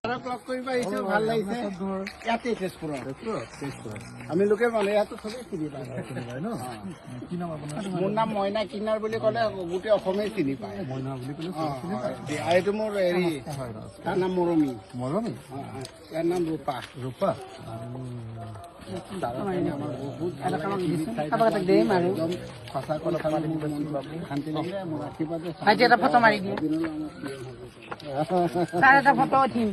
Clock কৰিবা আহিছো ভাল লাগিছে ইয়াতে তেজপুৰত আমি লোকে মানে ইয়াতো চবেই চিনি পায় মোৰ নাম মইনা কিনাৰ বুলি ক'লে গোটেই অসমেই চিনি পায় এইটো মোৰ হেৰি তাৰ নাম মৰমী ইয়াৰ নাম ৰূপা ফটো উঠিম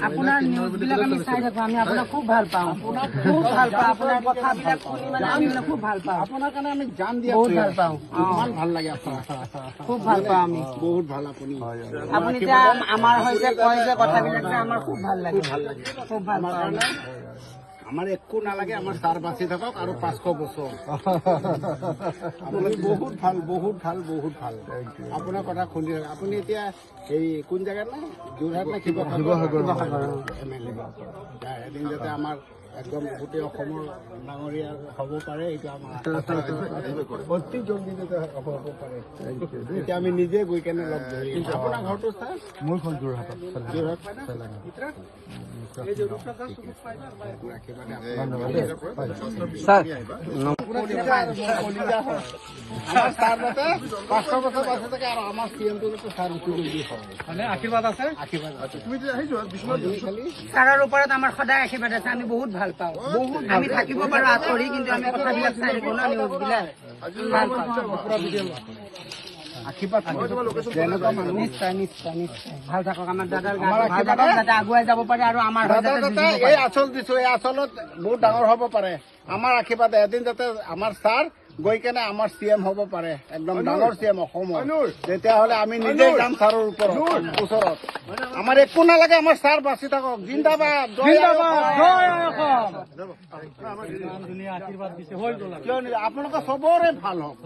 আপোনাৰ নিউজবিলাক আমি চাই থাকো আমি আপোনাক খুব ভাল পাওঁ আপোনাৰ কথাবিলাক শুনি মানে আমি খুব ভাল পাওঁ আপোনাৰ কাৰণে আমি জান দিয়া বহুত ভাল পাওঁ ইমান ভাল লাগে আপোনাক খুব ভাল পাওঁ আমি বহুত ভাল আপুনি যে আমাৰ হৈছে কয় যে কথাবিলাক যে আমাৰ খুব ভাল লাগে খুব ভাল পাওঁ আমাৰ একো নালাগে আমাৰ ছাৰ বাচি থাকক আৰু 500 বছৰ আপুনি বহুত ভাল আপোনাৰ কথা শুনি আপুনি এতিয়া এই কোন জেগাত না যোৰহাট না শিৱসাগৰ এদিন যাতে আমাৰ একদম গোটেই অসমৰ ডাঙৰীয়া হ'ব পাৰে এইটো আমাৰ অতি জলদি যাতে হ'ব পাৰে এতিয়া আমি নিজে গৈ কেনে লগ ধৰি আপোনাৰ ঘৰটো ছাৰ মোৰ ঘৰ যোৰহাট আশীৰ্বাদ আছে ছাৰৰ ওপৰত আমাৰ সদায় আশীৰ্বাদ আছে আমি বহুত ভাল পাওঁ আমি থাকিব পাৰো আঁতৰি কিন্তু আমি কথাবিলাক চাই থাকো না নিউজবিলাক ভাল পাওঁ নিশ্চয় ভাল থাকক আমাৰ দাদাৰ যাতে আগুৱাই যাব পাৰে আৰু আমাৰ এই আচল দিছো এই আচলত বহুত ডাঙৰ হ'ব পাৰে আমাৰ আশীৰ্বাদ এদিন যাতে আমাৰ ছাৰ গৈ কেনে আমাৰ CM হ'ব পাৰে একদম ডাঙৰ CM অসমৰ তেতিয়াহ'লে আমি নিজে যাম ছাৰৰ ওচৰত আমাৰ একো নালাগে আমাৰ ছাৰ বাচি থাকক জিন্দাবাদ আপোনালোকৰ চবৰে ভাল হওক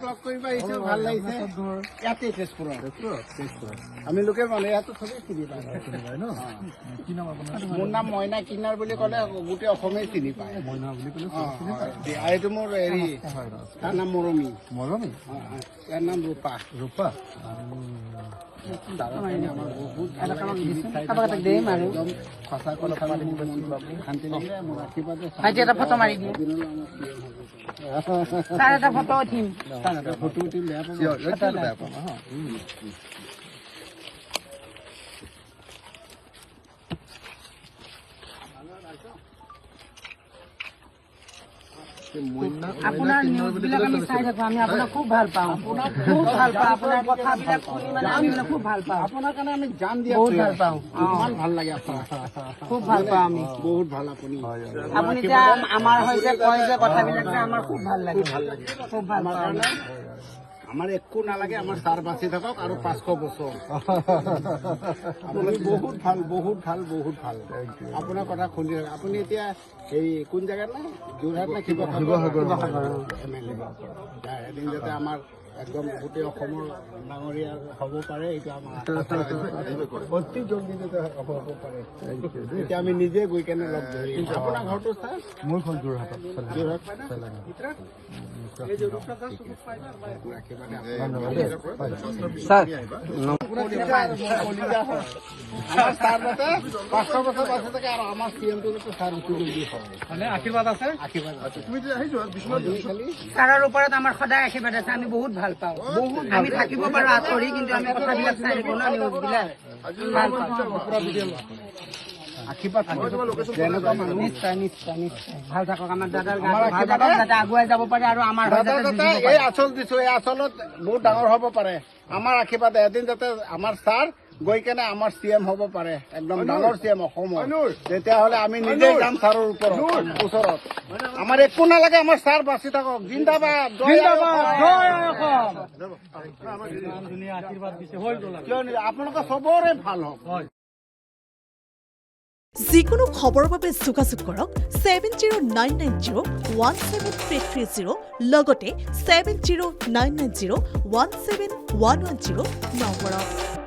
ক্লক কৰিবা আহিছো ভাল লাগিছে ইয়াতে তেজপুৰত আমি লোকে মানে ইয়াতো চবেই চিনি পায় মোৰ নাম মইনা কিনাৰ বুলি ক'লে গোটেই অসমেই চিনি পায় এইটো মোৰ হেৰি তাৰ নাম মৰমী ইয়াৰ নাম ৰূপা ফটো মাৰি দিম ফটো উঠিম ফটো উঠিম বেয়া পাব আপোনাৰ নিউজবিলাক আমি চাই থাকো আমি আপোনাক খুব ভাল পাওঁ আপোনাৰ কথাবিলাক শুনি মানে আমি খুব ভাল পাওঁ আপোনাৰ কাৰণে আমি জান দিয়া বহুত ভাল পাওঁ ইমান ভাল লাগে আপোনাক খুব ভাল পাওঁ আমি বহুত ভাল আপুনি যে আমাৰ হৈছে কয় যে কথাবিলাক যে আমাৰ খুব ভাল লাগে খুব ভাল পাওঁ আমাৰ একো নালাগে আমাৰ ছাৰ বাচি থাকক আৰু 500 বছৰ আপুনি বহুত ভাল আপোনাৰ কথা শুনি আপুনি এতিয়া এই কোন জেগাত না যোৰহাট না শিৱসাগৰ এদিন যাতে আমাৰ একদম গোটেই অসমৰ ডাঙৰীয়া হ'ব পাৰে এইটো আমাৰ অতি জলদি যাতে হ'ব পাৰে এতিয়া আমি নিজে গৈ কেনে লগ ধৰি আপোনাৰ ঘৰটো ছাৰ মোৰ ঘৰ যোৰহাট আশীৰ্বাদ আছে ছাৰৰ ওপৰত আমাৰ সদায় আশীৰ্বাদ আছে আমি বহুত ভাল পাওঁ আমি থাকিব পাৰো আঁতৰি কিন্তু আমি কথাবিলাক চাই থাকো না নিউজবিলাক ভাল পাওঁ নিশ্চয় ভাল থাকক আমাৰ দাদাৰ যাতে আগুৱাই যাব পাৰে আৰু আমাৰ এই আচল দিছো এই আচলত বহুত ডাঙৰ হ'ব পাৰে আমাৰ আশীৰ্বাদ এদিন যাতে আমাৰ ছাৰ গৈ কেনে আমাৰ CM হ'ব পাৰে একদম ডাঙৰ CM অসমৰ তেতিয়াহ'লে আমি নিজে যাম ছাৰৰ ওচৰত আমাৰ একো নালাগে আমাৰ ছাৰ বাচি থাকক জিন্দাবাদ আপোনালোকৰ চবৰে ভাল হওক যিকোনো খবৰৰ বাবে যোগাযোগ কৰক 7099017330 লগতে 7099017110 নম্বৰত।